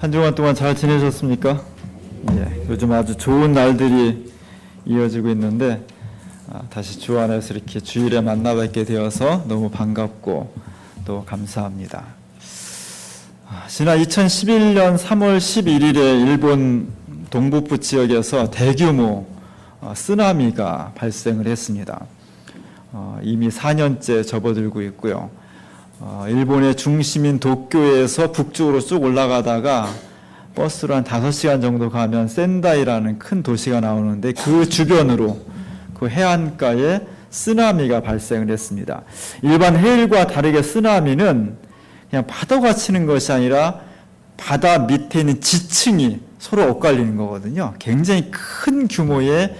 한 주간 동안 잘 지내셨습니까? 예, 요즘 아주 좋은 날들이 이어지고 있는데 다시 주 안에서 이렇게 주일에 만나뵙게 되어서 너무 반갑고 또 감사합니다. 지난 2011년 3월 11일에 일본 동북부 지역에서 대규모 쓰나미가 발생을 했습니다. 이미 4년째 접어들고 있고요. 일본의 중심인 도쿄에서 북쪽으로 쭉 올라가다가 버스로 한 5시간 정도 가면 센다이라는 큰 도시가 나오는데 그 주변으로 그 해안가에 쓰나미가 발생을 했습니다. 일반 해일과 다르게 쓰나미는 그냥 파도가 치는 것이 아니라 바다 밑에 있는 지층이 서로 엇갈리는 거거든요. 굉장히 큰 규모의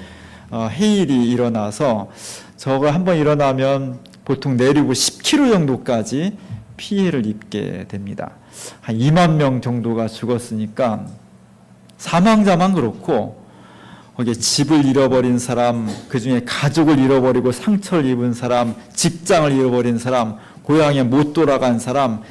해일이 일어나서 저거 한번 일어나면 보통 내리고 10km 정도까지 피해를 입게 됩니다. 한 2만 명 정도가 죽었으니까 사망자만 그렇고 거기에 집을 잃어버린 사람, 그중에 가족을 잃어버리고 상처를 입은 사람, 직장을 잃어버린 사람, 고향에 못 돌아간 사람,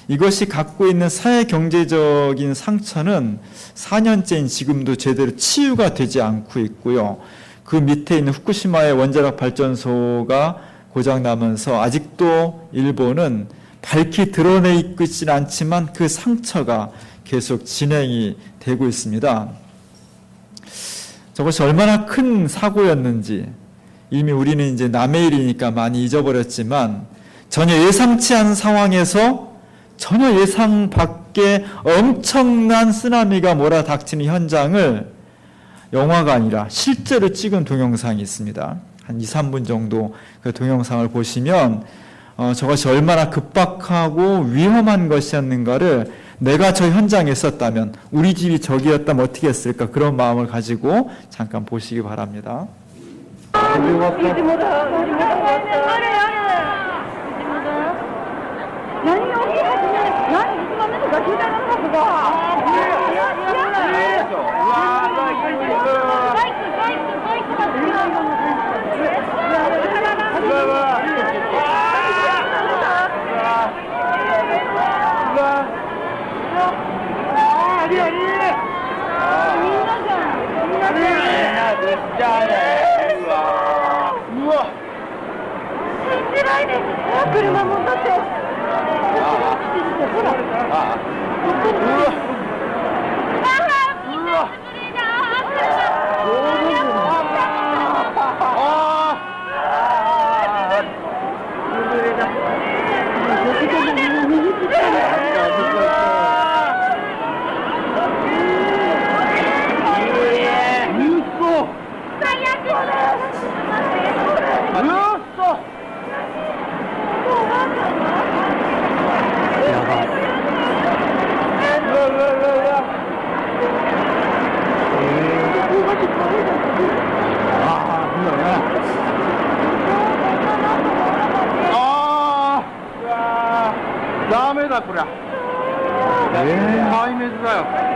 이것이 갖고 있는 사회 경제적인 상처는 4년째인 지금도 제대로 치유가 되지 않고 있고요. 그 밑에 있는 후쿠시마의 원자력 발전소가 고장나면서 아직도 일본은 밝히 드러내 있지는 않지만 그 상처가 계속 진행이 되고 있습니다. 저것이 얼마나 큰 사고였는지 이미 우리는 이제 남의 일이니까 많이 잊어버렸지만 전혀 예상치 않은 상황에서 전혀 예상 밖의 엄청난 쓰나미가 몰아닥치는 현장을 영화가 아니라 실제로 찍은 동영상이 있습니다. 한 2, 3분 정도 그 동영상을 보시면 저것이 얼마나 급박하고 위험한 것이었는가를 내가 저 현장에 있었다면, 우리 집이 저기였다면 어떻게 했을까, 그런 마음을 가지고 잠깐 보시기 바랍니다. 다음에다 그래. 타임에서요.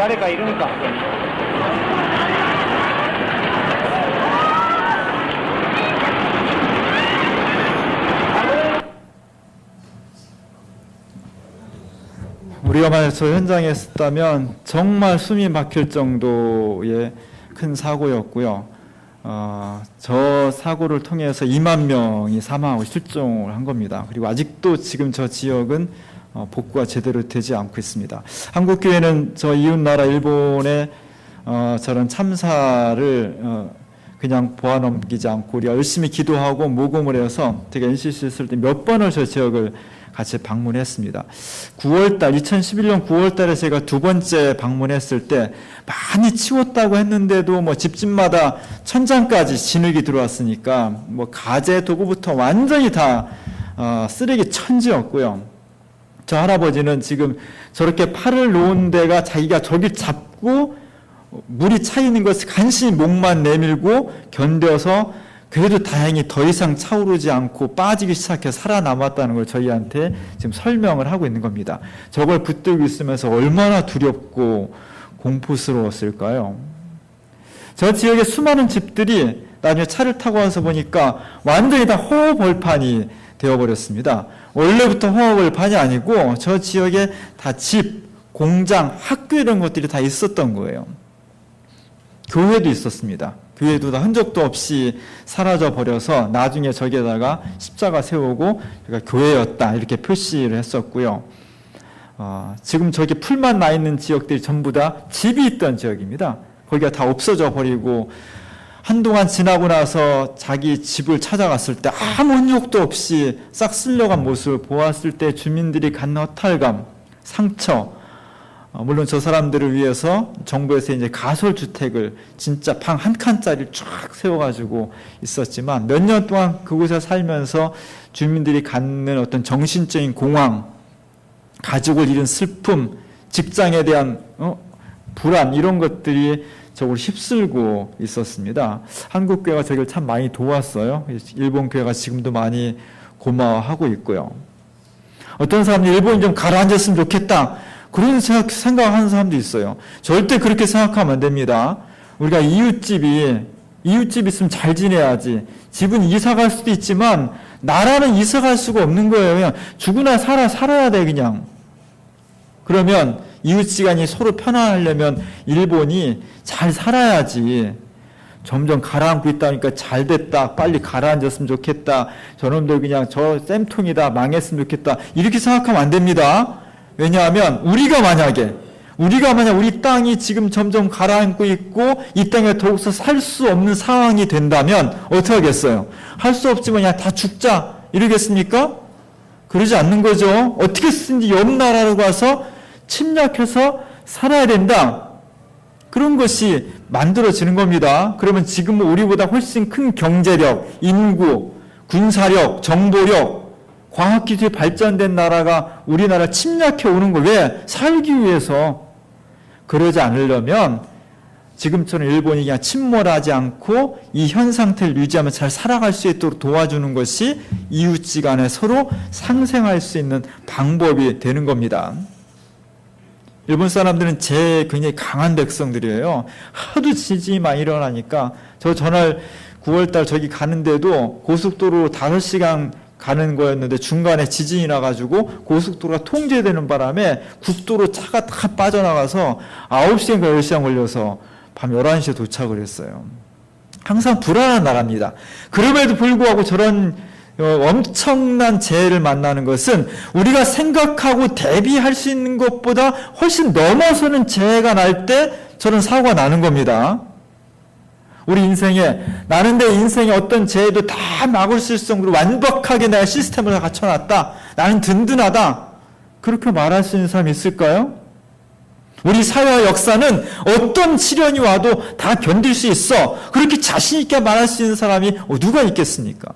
잘할까 이러니까. 우리가 만약 저 현장에 있었다면 정말 숨이 막힐 정도의 큰 사고였고요. 저 사고를 통해서 2만 명이 사망하고 실종을 한 겁니다. 그리고 아직도 지금 저 지역은 복구가 제대로 되지 않고 있습니다. 한국교회는 저 이웃나라 일본의 저런 참사를 그냥 보아넘기지 않고 우리가 열심히 기도하고 모금을 해서 제가 NCC 있을 때 몇 번을 저 지역을 같이 방문했습니다. 2011년 9월달에 제가 두 번째 방문했을 때 많이 치웠다고 했는데도 뭐 집집마다 천장까지 진흙이 들어왔으니까 뭐 가재 도구부터 완전히 다 쓰레기 천지였고요. 저 할아버지는 지금 저렇게 팔을 놓은 데가 자기가 저기 잡고 물이 차 있는 것을 간신히 목만 내밀고 견뎌서 그래도 다행히 더 이상 차오르지 않고 빠지기 시작해서 살아남았다는 걸 저희한테 지금 설명을 하고 있는 겁니다. 저걸 붙들고 있으면서 얼마나 두렵고 공포스러웠을까요? 저 지역의 수많은 집들이 나중에 차를 타고 와서 보니까 완전히 다 허허벌판이 되어버렸습니다. 원래부터 허허벌판이 아니고 저 지역에 다 집, 공장, 학교 이런 것들이 다 있었던 거예요. 교회도 있었습니다. 교회도 다 흔적도 없이 사라져 버려서 나중에 저기에다가 십자가 세우고 교회였다 이렇게 표시를 했었고요. 지금 저기 풀만 나 있는 지역들이 전부 다 집이 있던 지역입니다. 거기가 다 없어져 버리고 한동안 지나고 나서 자기 집을 찾아갔을 때 아무 흔적도 없이 싹 쓸려간 모습을 보았을 때 주민들이 갖는 허탈감, 상처, 물론 저 사람들을 위해서 정부에서 이제 가설주택을 진짜 방 한 칸짜리 쫙 세워가지고 있었지만 몇 년 동안 그곳에 살면서 주민들이 갖는 어떤 정신적인 공황, 가족을 잃은 슬픔, 직장에 대한 불안 이런 것들이 저걸 휩쓸고 있었습니다. 한국교회가 저걸 참 많이 도왔어요. 일본 교회가 지금도 많이 고마워하고 있고요. 어떤 사람들이 일본이 좀 가라앉았으면 좋겠다. 그런 생각하는 사람도 있어요. 절대 그렇게 생각하면 안 됩니다. 우리가 이웃집이 있으면 잘 지내야지. 집은 이사 갈 수도 있지만 나라는 이사 갈 수가 없는 거예요. 그냥 죽으나 살아야 돼 그냥. 그러면 이웃지간이 서로 편안하려면 일본이 잘 살아야지. 점점 가라앉고 있다니까 잘 됐다. 빨리 가라앉았으면 좋겠다. 저놈들 그냥 저 쌤통이다. 망했으면 좋겠다. 이렇게 생각하면 안 됩니다. 왜냐하면 우리가 만약 우리 땅이 지금 점점 가라앉고 있고 이 땅에 더욱서 살 수 없는 상황이 된다면 어떻게 하겠어요? 할 수 없지만 그냥 다 죽자 이러겠습니까? 그러지 않는 거죠. 어떻게든지 옆 나라로 가서 침략해서 살아야 된다. 그런 것이 만들어지는 겁니다. 그러면 지금 우리보다 훨씬 큰 경제력, 인구, 군사력, 정보력 과학기술이 발전된 나라가 우리나라 침략해 오는 걸 왜? 살기 위해서. 그러지 않으려면 지금처럼 일본이 그냥 침몰하지 않고 이 현 상태를 유지하며 잘 살아갈 수 있도록 도와주는 것이 이웃지간에 서로 상생할 수 있는 방법이 되는 겁니다. 일본 사람들은 굉장히 강한 백성들이에요. 하도 지진이 많이 일어나니까 저 전날 9월달 저기 가는데도 고속도로 5시간 가는 거였는데 중간에 지진이 나가지고 고속도로가 통제되는 바람에 국도로 차가 다 빠져나가서 9시간가 10시간 걸려서 밤 11시에 도착을 했어요. 항상 불안한 나라입니다. 그럼에도 불구하고 저런 엄청난 재해를 만나는 것은 우리가 생각하고 대비할 수 있는 것보다 훨씬 넘어서는 재해가 날 때 저런 사고가 나는 겁니다. 우리 인생에 나는 내 인생에 어떤 재해도 다 막을 수 있을 정도로 완벽하게 내가 시스템을 갖춰놨다. 나는 든든하다. 그렇게 말할 수 있는 사람이 있을까요? 우리 사회와 역사는 어떤 시련이 와도 다 견딜 수 있어. 그렇게 자신 있게 말할 수 있는 사람이 누가 있겠습니까?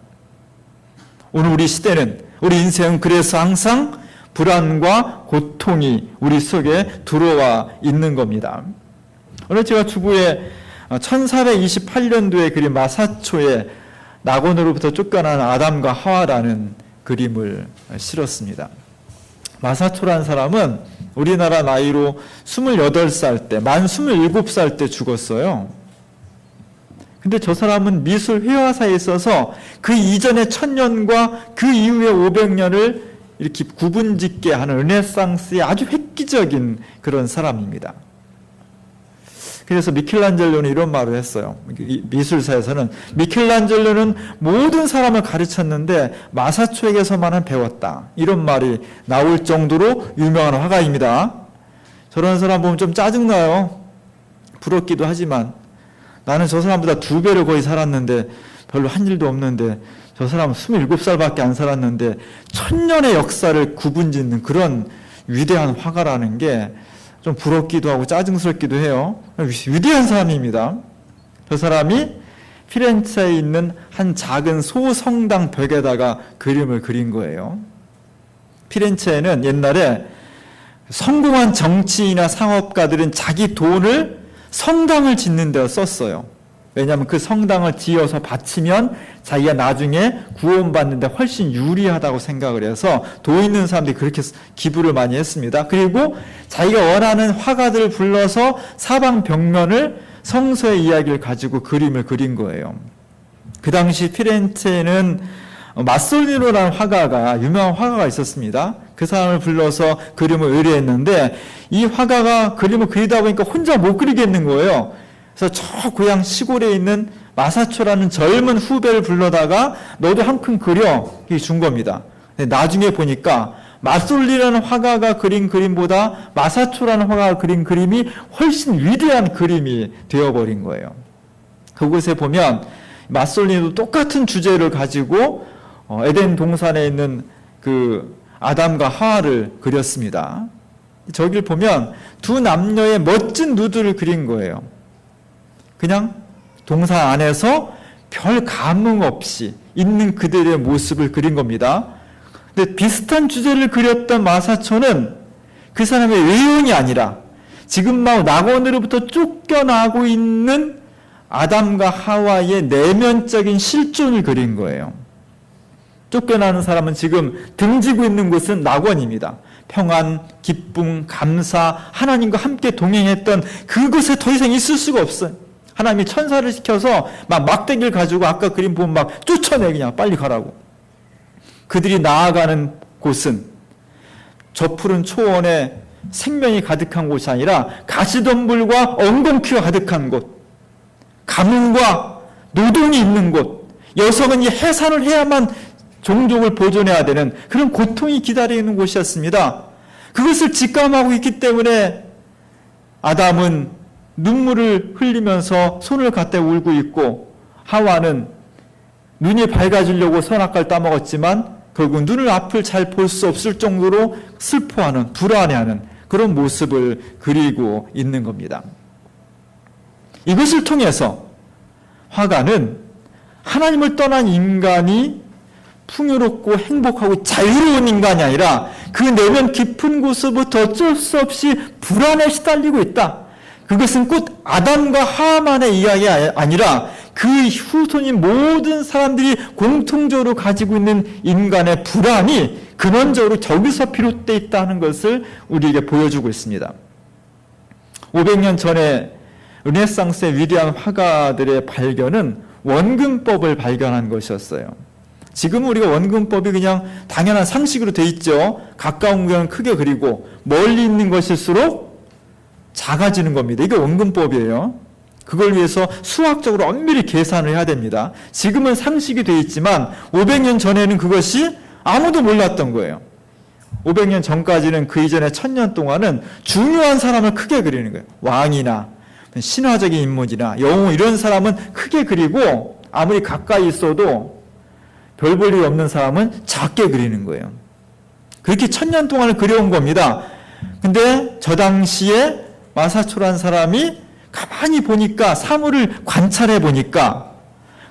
오늘 우리 시대는 우리 인생은 그래서 항상 불안과 고통이 우리 속에 들어와 있는 겁니다. 오늘 제가 주부에 1428년도에 그린 마사초의 낙원으로부터 쫓겨난 아담과 하와라는 그림을 실었습니다. 마사초라는 사람은 우리나라 나이로 28살 때, 만 27살 때 죽었어요. 근데 저 사람은 미술 회화사에 있어서 그 이전의 1000년과 그 이후의 500년을 이렇게 구분짓게 하는 르네상스의 아주 획기적인 그런 사람입니다. 그래서 미켈란젤로는 이런 말을 했어요. 미술사에서는 미켈란젤로는 모든 사람을 가르쳤는데 마사초에게서만은 배웠다. 이런 말이 나올 정도로 유명한 화가입니다. 저런 사람 보면 좀 짜증나요. 부럽기도 하지만 나는 저 사람보다 2배를 거의 살았는데 별로 한 일도 없는데 저 사람은 27살밖에 안 살았는데 1000년의 역사를 구분짓는 그런 위대한 화가라는 게 좀 부럽기도 하고 짜증스럽기도 해요. 위대한 사람입니다. 저 사람이 피렌체에 있는 한 작은 소성당 벽에다가 그림을 그린 거예요. 피렌체에는 옛날에 성공한 정치인이나 상업가들은 자기 돈을 성당을 짓는 데 썼어요. 왜냐하면 그 성당을 지어서 바치면 자기가 나중에 구원받는 데 훨씬 유리하다고 생각을 해서 돈 있는 사람들이 그렇게 기부를 많이 했습니다. 그리고 자기가 원하는 화가들을 불러서 사방 벽면을 성서의 이야기를 가지고 그림을 그린 거예요. 그 당시 피렌체에는 마솔리노라는 화가가, 유명한 화가가 있었습니다. 그 사람을 불러서 그림을 의뢰했는데 이 화가가 그림을 그리다 보니까 혼자 못 그리겠는 거예요. 그래서 저 고향 시골에 있는 마사초라는 젊은 후배를 불러다가 너도 한 큰 그려 준 겁니다. 근데 나중에 보니까 마솔리라는 화가가 그린 그림보다 마사초라는 화가가 그린 그림이 훨씬 위대한 그림이 되어버린 거예요. 그곳에 보면 마솔리도 똑같은 주제를 가지고 에덴 동산에 있는 그 아담과 하와를 그렸습니다. 저길 보면 두 남녀의 멋진 누드를 그린 거예요. 그냥 동산 안에서 별 감흥 없이 있는 그들의 모습을 그린 겁니다. 근데 비슷한 주제를 그렸던 마사초는 그 사람의 외형이 아니라 지금 막 낙원으로부터 쫓겨나고 있는 아담과 하와의 내면적인 실존을 그린 거예요. 쫓겨나는 사람은 지금 등지고 있는 곳은 낙원입니다. 평안, 기쁨, 감사, 하나님과 함께 동행했던 그곳에 더 이상 있을 수가 없어요. 하나님이 천사를 시켜서 막 막대기를 가지고 아까 그림 보면 막 쫓아내, 그냥 빨리 가라고. 그들이 나아가는 곳은 저 푸른 초원에 생명이 가득한 곳이 아니라 가시덤불과 엉겅퀴가 가득한 곳, 가뭄과 노동이 있는 곳, 여성은 이 해산을 해야만 종족을 보존해야 되는 그런 고통이 기다리는 곳이었습니다. 그것을 직감하고 있기 때문에 아담은 눈물을 흘리면서 손을 갖다 울고 있고, 하와는 눈이 밝아지려고 선악과를 따먹었지만 결국 눈을 앞을 잘 볼 수 없을 정도로 슬퍼하는, 불안해하는 그런 모습을 그리고 있는 겁니다. 이것을 통해서 화가는 하나님을 떠난 인간이 풍요롭고 행복하고 자유로운 인간이 아니라 그 내면 깊은 곳으로부터 어쩔 수 없이 불안에 시달리고 있다. 그것은 곧 아담과 하와만의 이야기가 아니라 그 후손인 모든 사람들이 공통적으로 가지고 있는 인간의 불안이 근원적으로 저기서 비롯되어 있다는 것을 우리에게 보여주고 있습니다. 500년 전에 르네상스의 위대한 화가들의 발견은 원근법을 발견한 것이었어요. 지금 우리가 원근법이 그냥 당연한 상식으로 돼 있죠. 가까운 구역은 크게 그리고 멀리 있는 것일수록 작아지는 겁니다. 이게 원근법이에요. 그걸 위해서 수학적으로 엄밀히 계산을 해야 됩니다. 지금은 상식이 돼 있지만 500년 전에는 그것이 아무도 몰랐던 거예요. 500년 전까지는 그 이전에 1000년 동안은 중요한 사람을 크게 그리는 거예요. 왕이나 신화적인 인물이나 영웅 이런 사람은 크게 그리고 아무리 가까이 있어도 별 볼 일 없는 사람은 작게 그리는 거예요. 그렇게 1000년 동안을 그려온 겁니다. 근데 저 당시에 마사초라는 사람이 가만히 보니까, 사물을 관찰해 보니까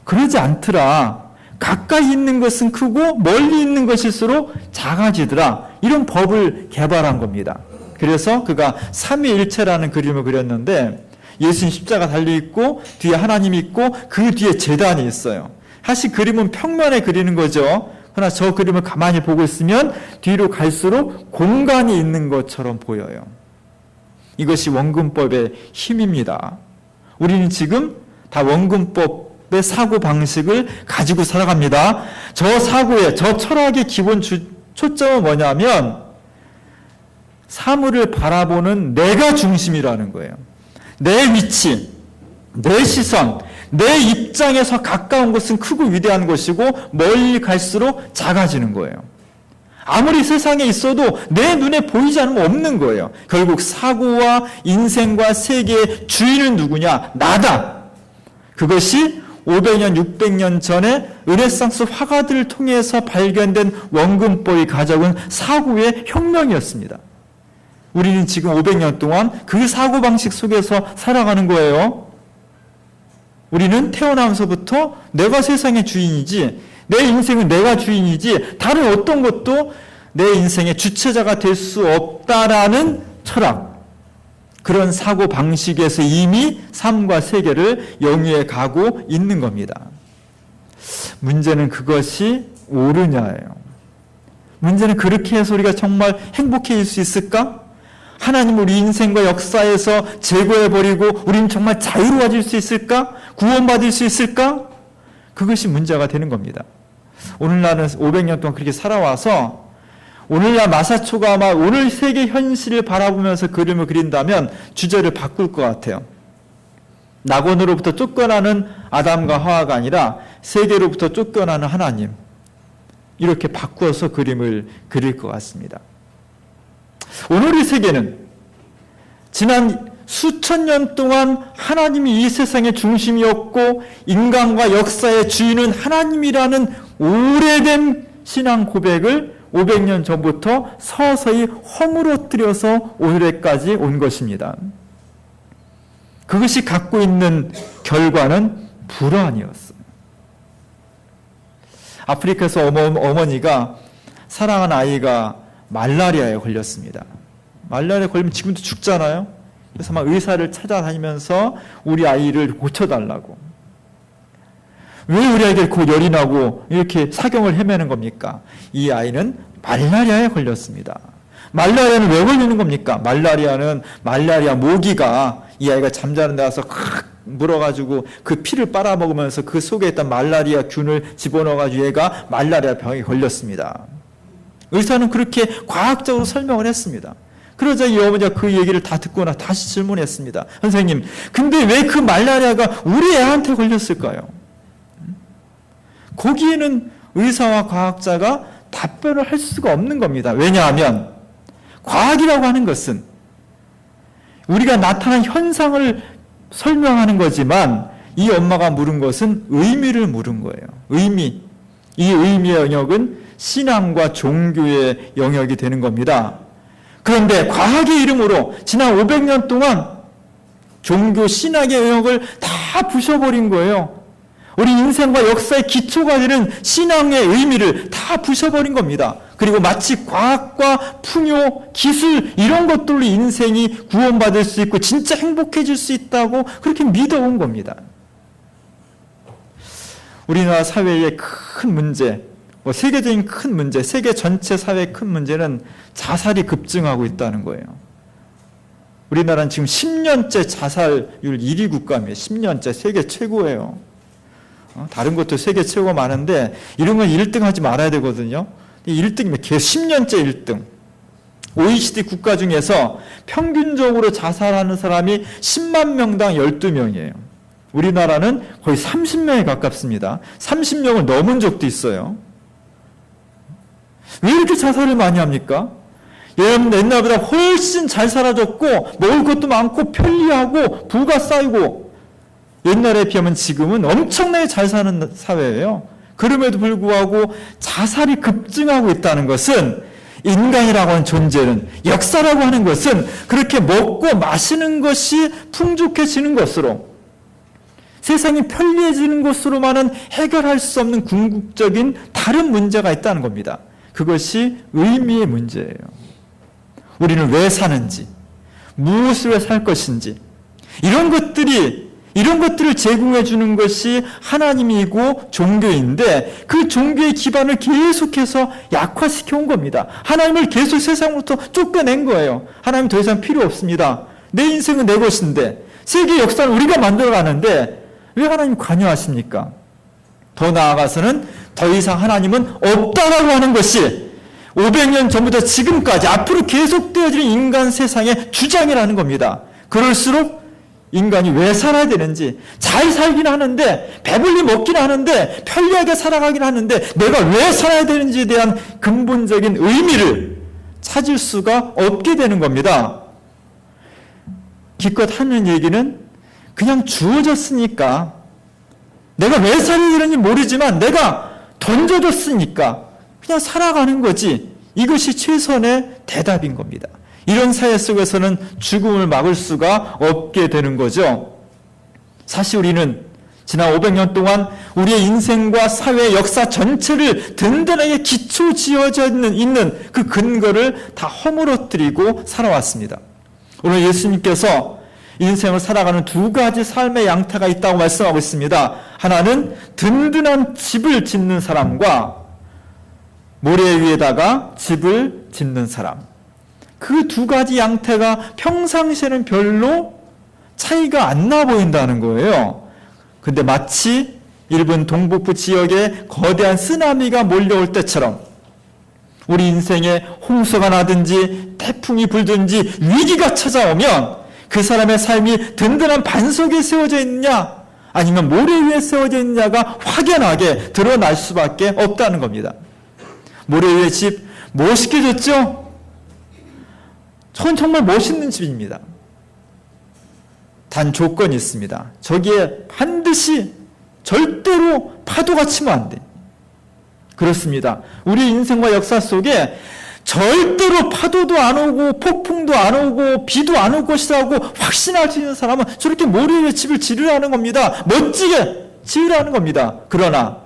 그러지 않더라. 가까이 있는 것은 크고 멀리 있는 것일수록 작아지더라. 이런 법을 개발한 겁니다. 그래서 그가 삼위일체라는 그림을 그렸는데 예수님 십자가 달려있고 뒤에 하나님이 있고 그 뒤에 제단이 있어요. 사실 그림은 평면에 그리는 거죠. 그러나 저 그림을 가만히 보고 있으면 뒤로 갈수록 공간이 있는 것처럼 보여요. 이것이 원근법의 힘입니다. 우리는 지금 다 원근법의 사고방식을 가지고 살아갑니다. 저 사고의, 저 철학의 기본 초점은 뭐냐면 사물을 바라보는 내가 중심이라는 거예요. 내 위치, 내 시선, 내 입장에서 가까운 것은 크고 위대한 것이고 멀리 갈수록 작아지는 거예요. 아무리 세상에 있어도 내 눈에 보이지 않으면 없는 거예요. 결국 사고와 인생과 세계의 주인은 누구냐? 나다. 그것이 500년, 600년 전에 르네상스 화가들을 통해서 발견된 원근법이 가져온 사고의 혁명이었습니다. 우리는 지금 500년 동안 그 사고방식 속에서 살아가는 거예요. 우리는 태어나면서부터 내가 세상의 주인이지, 내 인생은 내가 주인이지, 다른 어떤 것도 내 인생의 주체자가 될 수 없다라는 철학, 그런 사고방식에서 이미 삶과 세계를 영위해 가고 있는 겁니다. 문제는 그것이 옳으냐예요. 문제는 그렇게 해서 우리가 정말 행복해질 수 있을까? 하나님 우리 인생과 역사에서 제거해버리고 우리는 정말 자유로워질 수 있을까? 구원받을 수 있을까? 그것이 문제가 되는 겁니다. 오늘날은 500년 동안 그렇게 살아와서 오늘날 마사초가마 오늘 세계 현실을 바라보면서 그림을 그린다면 주제를 바꿀 것 같아요. 낙원으로부터 쫓겨나는 아담과 하와가 아니라 세계로부터 쫓겨나는 하나님, 이렇게 바꾸어서 그림을 그릴 것 같습니다. 오늘의 세계는 지난 수천 년 동안 하나님이 이 세상의 중심이었고 인간과 역사의 주인은 하나님이라는 오래된 신앙 고백을 500년 전부터 서서히 허물어뜨려서 오늘까지 온 것입니다. 그것이 갖고 있는 결과는 불안이었어요. 아프리카에서 어머니가 사랑하는 아이가 말라리아에 걸렸습니다. 말라리아에 걸리면 지금도 죽잖아요. 그래서 막 의사를 찾아다니면서 우리 아이를 고쳐달라고. 왜 우리 아이들 곧 열이 나고 이렇게 사경을 헤매는 겁니까? 이 아이는 말라리아에 걸렸습니다. 말라리아는 왜 걸리는 겁니까? 말라리아는 말라리아 모기가 이 아이가 잠자는 데 가서 물어가지고 그 피를 빨아먹으면서 그 속에 있던 말라리아 균을 집어넣어가지고 얘가 말라리아 병에 걸렸습니다. 의사는 그렇게 과학적으로 설명을 했습니다. 그러자 이 어머니가 그 얘기를 다 듣고 나 다시 질문했습니다. 선생님, 근데 왜 그 말라리아가 우리 애한테 걸렸을까요? 거기에는 의사와 과학자가 답변을 할 수가 없는 겁니다. 왜냐하면 과학이라고 하는 것은 우리가 나타난 현상을 설명하는 거지만 이 엄마가 물은 것은 의미를 물은 거예요. 의미. 이 의미의 영역은 신앙과 종교의 영역이 되는 겁니다. 그런데 과학의 이름으로 지난 500년 동안 종교 신학의 영역을 다 부셔버린 거예요. 우리 인생과 역사의 기초가 되는 신앙의 의미를 다 부셔버린 겁니다. 그리고 마치 과학과 풍요, 기술 이런 것들로 인생이 구원받을 수 있고 진짜 행복해질 수 있다고 그렇게 믿어온 겁니다. 우리나라 사회의 큰 문제, 세계적인 큰 문제, 세계 전체 사회의 큰 문제는 자살이 급증하고 있다는 거예요. 우리나라는 지금 10년째 자살률 1위 국가입니다. 10년째 세계 최고예요. 다른 것도 세계 최고가 많은데 이런 건 1등 하지 말아야 되거든요. 1등이면 계속 10년째 1등. OECD 국가 중에서 평균적으로 자살하는 사람이 10만 명당 12명이에요. 우리나라는 거의 30명에 가깝습니다. 30명을 넘은 적도 있어요. 왜 이렇게 자살을 많이 합니까? 여러분 옛날보다 훨씬 잘 살아졌고 먹을 것도 많고 편리하고 부가 쌓이고 옛날에 비하면 지금은 엄청나게 잘 사는 사회예요. 그럼에도 불구하고 자살이 급증하고 있다는 것은 인간이라고 하는 존재는, 역사라고 하는 것은 그렇게 먹고 마시는 것이 풍족해지는 것으로, 세상이 편리해지는 것으로만은 해결할 수 없는 궁극적인 다른 문제가 있다는 겁니다. 그것이 의미의 문제예요. 우리는 왜 사는지, 무엇을 왜 살 것인지, 이런 것들이 이런 것들을 제공해 주는 것이 하나님이고 종교인데 그 종교의 기반을 계속해서 약화시켜 온 겁니다. 하나님을 계속 세상부터 쫓겨낸 거예요. 하나님 더 이상 필요 없습니다. 내 인생은 내 것인데 세계 역사는 우리가 만들어가는데 왜 하나님 관여하십니까? 더 나아가서는 더 이상 하나님은 없다라고 하는 것이 500년 전부터 지금까지 앞으로 계속되어지는 인간 세상의 주장이라는 겁니다. 그럴수록 인간이 왜 살아야 되는지, 잘 살긴 하는데, 배불리 먹긴 하는데, 편리하게 살아가긴 하는데 내가 왜 살아야 되는지에 대한 근본적인 의미를 찾을 수가 없게 되는 겁니다. 기껏 하는 얘기는 그냥 주어졌으니까, 내가 왜 살아야 되는지 모르지만 내가 던져줬으니까 그냥 살아가는 거지, 이것이 최선의 대답인 겁니다. 이런 사회 속에서는 죽음을 막을 수가 없게 되는 거죠. 사실 우리는 지난 500년 동안 우리의 인생과 사회의 역사 전체를 든든하게 기초 지어져 있는 그 근거를 다 허물어뜨리고 살아왔습니다. 오늘 예수님께서 인생을 살아가는 두 가지 삶의 양태가 있다고 말씀하고 있습니다. 하나는 든든한 집을 짓는 사람과 모래 위에다가 집을 짓는 사람. 그 두 가지 양태가 평상시에는 별로 차이가 안 나 보인다는 거예요. 근데 마치 일본 동북부 지역에 거대한 쓰나미가 몰려올 때처럼 우리 인생에 홍수가 나든지 태풍이 불든지 위기가 찾아오면 그 사람의 삶이 든든한 반석에 세워져 있느냐 아니면 모래 위에 세워져 있느냐가 확연하게 드러날 수밖에 없다는 겁니다. 모래 위에 집 멋있게 졌죠? 전 정말 멋있는 집입니다. 단 조건이 있습니다. 저기에 반드시 절대로 파도가 치면 안 돼. 그렇습니다. 우리 인생과 역사 속에 절대로 파도도 안 오고 폭풍도 안 오고 비도 안 올 것이라고 확신할 수 있는 사람은 저렇게 모래 위에 집을 지으라는 겁니다. 멋지게 지으라는 겁니다. 그러나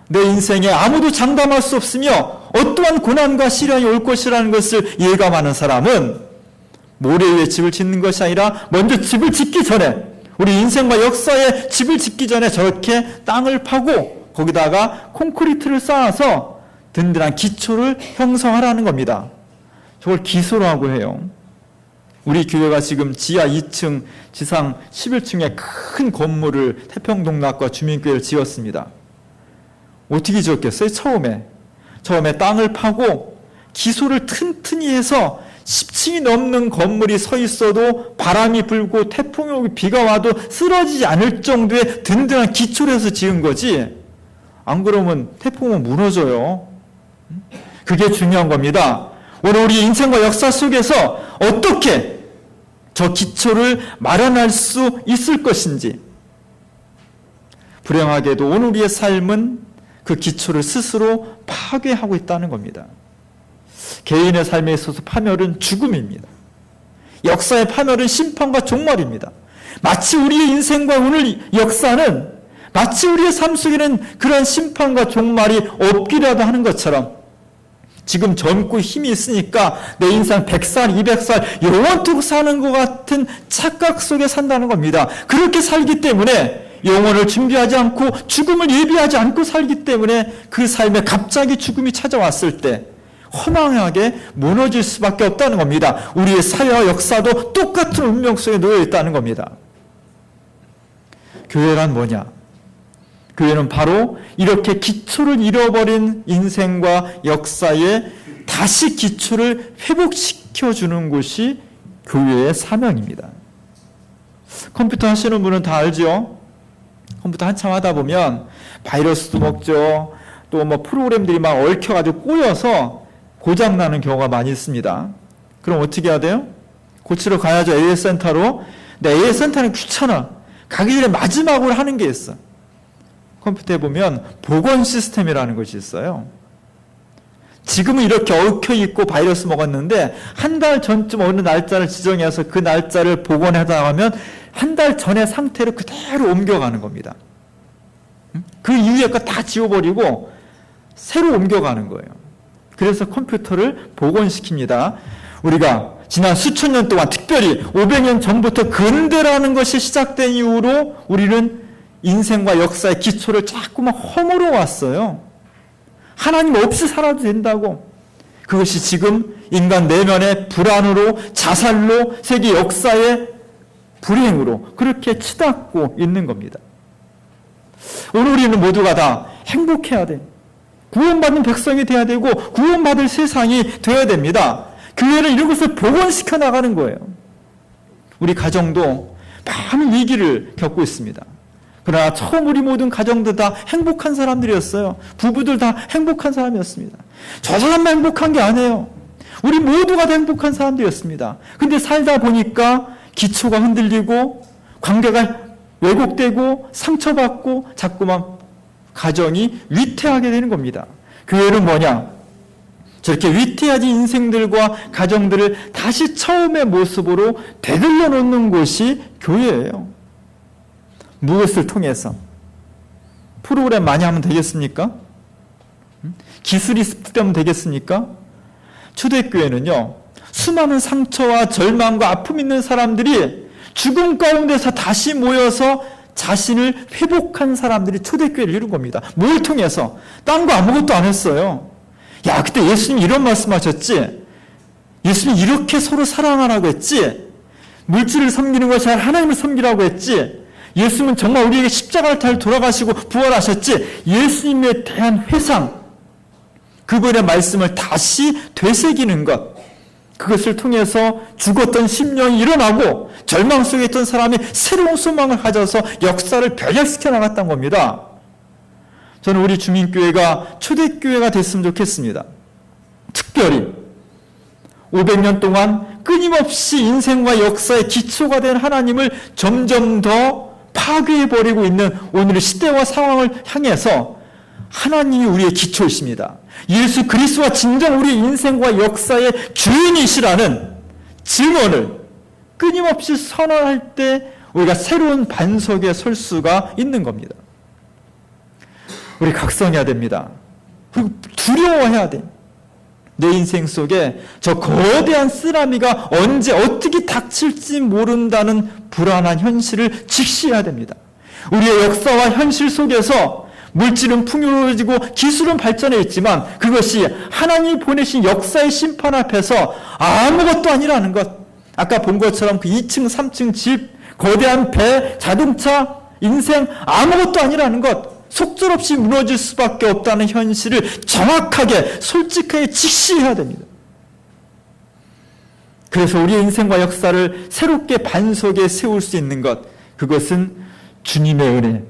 내 인생에 아무도 장담할 수 없으며 어떠한 고난과 시련이 올 것이라는 것을 예감하는 사람은 모래 위에 집을 짓는 것이 아니라 먼저 집을 짓기 전에, 우리 인생과 역사에 집을 짓기 전에 저렇게 땅을 파고 거기다가 콘크리트를 쌓아서 든든한 기초를 형성하라는 겁니다. 저걸 기소라고 해요. 우리 교회가 지금 지하 2층, 지상 11층의 큰 건물을 태평동락과 주민교회를 지었습니다. 어떻게 지었겠어요? 처음에 땅을 파고 기소를 튼튼히 해서 10층이 넘는 건물이 서 있어도 바람이 불고 태풍이 오고 비가 와도 쓰러지지 않을 정도의 든든한 기초를 해서 지은 거지, 안 그러면 태풍은 무너져요. 그게 중요한 겁니다. 오늘 우리 인생과 역사 속에서 어떻게 저 기초를 마련할 수 있을 것인지, 불행하게도 오늘 우리의 삶은 그 기초를 스스로 파괴하고 있다는 겁니다. 개인의 삶에 있어서 파멸은 죽음입니다. 역사의 파멸은 심판과 종말입니다. 마치 우리의 인생과 오늘 역사는 마치 우리의 삶 속에는 그러한 심판과 종말이 없기라도 하는 것처럼 지금 젊고 힘이 있으니까 내 인생 100살, 200살 영원토록 사는 것 같은 착각 속에 산다는 겁니다. 그렇게 살기 때문에 영혼을 준비하지 않고 죽음을 예비하지 않고 살기 때문에 그 삶에 갑자기 죽음이 찾아왔을 때 허망하게 무너질 수밖에 없다는 겁니다. 우리의 사회와 역사도 똑같은 운명 속에 놓여 있다는 겁니다. 교회란 뭐냐? 교회는 바로 이렇게 기초를 잃어버린 인생과 역사에 다시 기초를 회복시켜주는 곳이 교회의 사명입니다. 컴퓨터 하시는 분은 다 알죠? 컴퓨터 한참 하다 보면 바이러스도 먹죠. 또 뭐 프로그램들이 막 얽혀가지고 꼬여서 고장나는 경우가 많이 있습니다. 그럼 어떻게 해야 돼요? 고치러 가야죠. AS센터로. 근데 AS센터는 귀찮아. 가기 전에 마지막으로 하는 게 있어. 컴퓨터에 보면 복원 시스템이라는 것이 있어요. 지금은 이렇게 얽혀있고 바이러스 먹었는데 한 달 전쯤 어느 날짜를 지정해서 그 날짜를 복원하다 하면 한 달 전의 상태로 그대로 옮겨가는 겁니다. 그 이후에 거 다 지워버리고 새로 옮겨가는 거예요. 그래서 컴퓨터를 복원시킵니다. 우리가 지난 수천 년 동안, 특별히 500년 전부터 근대라는 것이 시작된 이후로 우리는 인생과 역사의 기초를 자꾸만 허물어 왔어요. 하나님 없이 살아도 된다고. 그것이 지금 인간 내면의 불안으로, 자살로, 세계 역사의 불행으로 그렇게 치닫고 있는 겁니다. 오늘 우리는 모두가 다 행복해야 돼. 구원받는 백성이 돼야 되고 구원받을 세상이 되어야 됩니다. 교회는 이런 것을 복원시켜 나가는 거예요. 우리 가정도 많은 위기를 겪고 있습니다. 그러나 처음 우리 모든 가정들 다 행복한 사람들이었어요. 부부들 다 행복한 사람이었습니다. 저 사람만 행복한 게 아니에요. 우리 모두가 다 행복한 사람들이었습니다. 근데 살다 보니까 기초가 흔들리고 관계가 왜곡되고 상처받고 자꾸만 가정이 위태하게 되는 겁니다. 교회는 뭐냐? 저렇게 위태해진 인생들과 가정들을 다시 처음의 모습으로 되돌려 놓는 곳이 교회예요. 무엇을 통해서? 프로그램 많이 하면 되겠습니까? 기술이 습득되면 되겠습니까? 초대교회는요, 수많은 상처와 절망과 아픔 있는 사람들이 죽음 가운데서 다시 모여서 자신을 회복한 사람들이 초대교회를 이룬 겁니다. 뭘 통해서? 딴 거 아무것도 안 했어요. 야, 그때 예수님 이런 말씀하셨지? 예수님 이렇게 서로 사랑하라고 했지? 물질을 섬기는 것이 아니라 하나님을 섬기라고 했지? 예수님은 정말 우리에게 십자가를 타러 돌아가시고 부활하셨지? 예수님에 대한 회상, 그분의 말씀을 다시 되새기는 것, 그것을 통해서 죽었던 심령이 일어나고 절망 속에 있던 사람이 새로운 소망을 가져서 역사를 변혁시켜 나갔던 겁니다. 저는 우리 주민교회가 초대교회가 됐으면 좋겠습니다. 특별히 500년 동안 끊임없이 인생과 역사의 기초가 된 하나님을 점점 더 파괴해버리고 있는 오늘의 시대와 상황을 향해서 하나님이 우리의 기초이십니다. 예수 그리스도가 진정 우리 인생과 역사의 주인이시라는 증언을 끊임없이 선언할 때 우리가 새로운 반석에 설 수가 있는 겁니다. 우리 각성해야 됩니다. 그리고 두려워해야 돼. 내 인생 속에 저 거대한 쓰나미가 언제 어떻게 닥칠지 모른다는 불안한 현실을 직시해야 됩니다. 우리의 역사와 현실 속에서 물질은 풍요로워지고 기술은 발전해 있지만 그것이 하나님이 보내신 역사의 심판 앞에서 아무것도 아니라는 것. 아까 본 것처럼 그 2층, 3층 집, 거대한 배, 자동차, 인생 아무것도 아니라는 것. 속절없이 무너질 수밖에 없다는 현실을 정확하게 솔직하게 직시해야 됩니다. 그래서 우리의 인생과 역사를 새롭게 반석에 세울 수 있는 것, 그것은 주님의 은혜,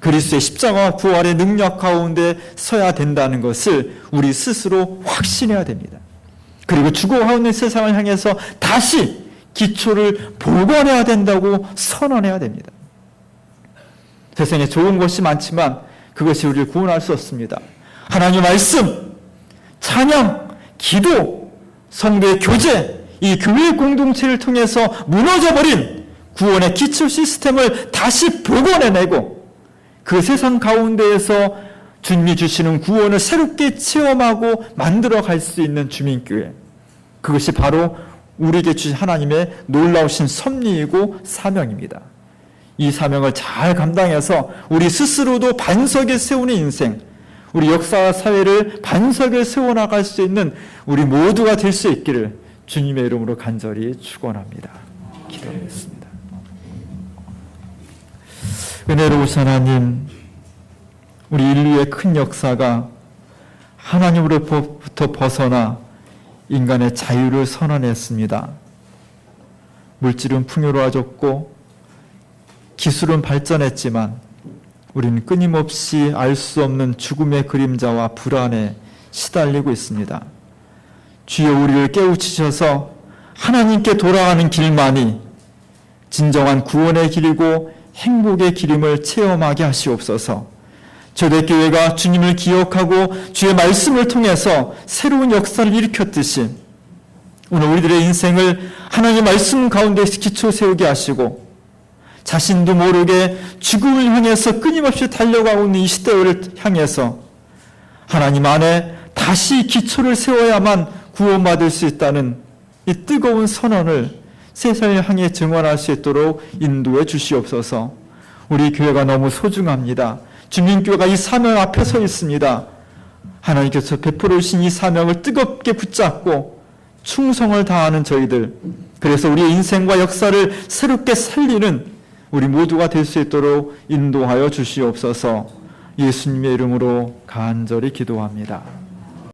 그리스도의 십자가와 부활의 능력 가운데 서야 된다는 것을 우리 스스로 확신해야 됩니다. 그리고 죽어가는 세상을 향해서 다시 기초를 복원해야 된다고 선언해야 됩니다. 세상에 좋은 것이 많지만 그것이 우리를 구원할 수 없습니다. 하나님의 말씀, 찬양, 기도, 성도의 교제, 이 교회 공동체를 통해서 무너져버린 구원의 기초 시스템을 다시 복원해내고 그 세상 가운데에서 주님이 주시는 구원을 새롭게 체험하고 만들어갈 수 있는 주민교회, 그것이 바로 우리에게 주신 하나님의 놀라우신 섭리이고 사명입니다. 이 사명을 잘 감당해서 우리 스스로도 반석에 세우는 인생, 우리 역사와 사회를 반석에 세워나갈 수 있는 우리 모두가 될 수 있기를 주님의 이름으로 간절히 축원합니다. 기도하겠습니다. 은혜로우신 하나님, 우리 인류의 큰 역사가 하나님으로부터 벗어나 인간의 자유를 선언했습니다. 물질은 풍요로워졌고 기술은 발전했지만 우리는 끊임없이 알 수 없는 죽음의 그림자와 불안에 시달리고 있습니다. 주여 우리를 깨우치셔서 하나님께 돌아가는 길만이 진정한 구원의 길이고 행복의 길임을 체험하게 하시옵소서. 초대교회가 주님을 기억하고 주의 말씀을 통해서 새로운 역사를 일으켰듯이 오늘 우리들의 인생을 하나님의 말씀 가운데 기초 세우게 하시고 자신도 모르게 죽음을 향해서 끊임없이 달려가고 있는 이 시대를 향해서 하나님 안에 다시 기초를 세워야만 구원받을 수 있다는 이 뜨거운 선언을 세상을 향해 증언할 수 있도록 인도해 주시옵소서. 우리 교회가 너무 소중합니다. 주민교회가 이 사명 앞에 서 있습니다. 하나님께서 베풀어 주신 이 사명을 뜨겁게 붙잡고 충성을 다하는 저희들, 그래서 우리의 인생과 역사를 새롭게 살리는 우리 모두가 될 수 있도록 인도하여 주시옵소서. 예수님의 이름으로 간절히 기도합니다.